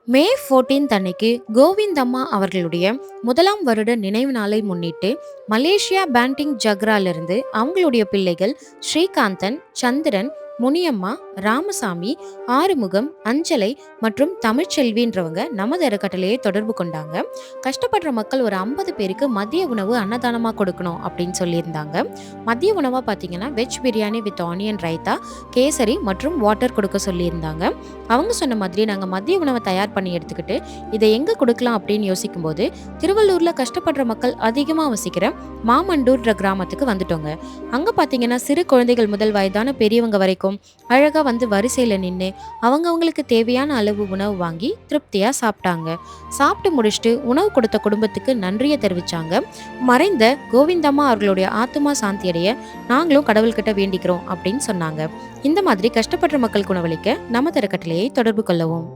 மே 14 அன்னைக்கு கோவிந்தம்மா அவர்களுடைய முதலாம் வருட நினைவு நாளை முன்னிட்டு மலேசியா பேண்டிங் ஜக்ரால இருந்து அவங்களுடைய பிள்ளைகள் ஸ்ரீகாந்தன், சந்திரன், முனியம்மா, ராமசாமி, ஆறுமுகம், அஞ்சலை மற்றும் தமிழ்ச்செல்வின்றவங்க நமது அறக்கட்டளையை தொடர்பு கொண்டாங்க. கஷ்டப்படுற மக்கள் ஒரு 50 பேருக்கு மதிய உணவு அன்னதானமா கொடுக்கணும் அப்படின்னு சொல்லியிருந்தாங்க. மதிய உணவா பார்த்தீங்கன்னா veg biryani with onion raita, kesari மற்றும் வாட்டர் கொடுக்க சொல்லியிருந்தாங்க. அவங்க சொன்ன மாதிரி நாங்க மதிய உணவை தயார் பண்ணி எடுத்துக்கிட்டு இதை எங்க கொடுக்கலாம் அப்படின்னு யோசிக்கும்போது திருவள்ளூர்ல கஷ்டப்படுற மக்கள் அதிகமா வசிக்கிற மாமண்டூர்ன்ற கிராமத்துக்கு வந்துட்டோங்க. அங்க பாத்தீங்கன்னா சிறு குழந்தைகள் முதல் வயதான பெரியவங்க வரைக்கும் அழகா வந்து வரிசையில நின்று அவங்களுக்கு தேவையான அளவு உணவு வாங்கி திருப்தியா சாப்பிட்டாங்க. சாப்பிட்டு முடிச்சுட்டு உணவு கொடுத்த குடும்பத்துக்கு நன்றியை தெரிவிச்சாங்க. மறைந்த கோவிந்தம்மா அவர்களுடைய ஆத்துமா சாந்தி அடைய நாங்களும் கடவுள்கிட்ட வேண்டிக்கிறோம் அப்படின்னு சொன்னாங்க. இந்த மாதிரி கஷ்டப்படுற மக்களுக்கு உணவளிக்க நம்ம தரக்கட்டளையை தொடர்பு கொள்ளவும்.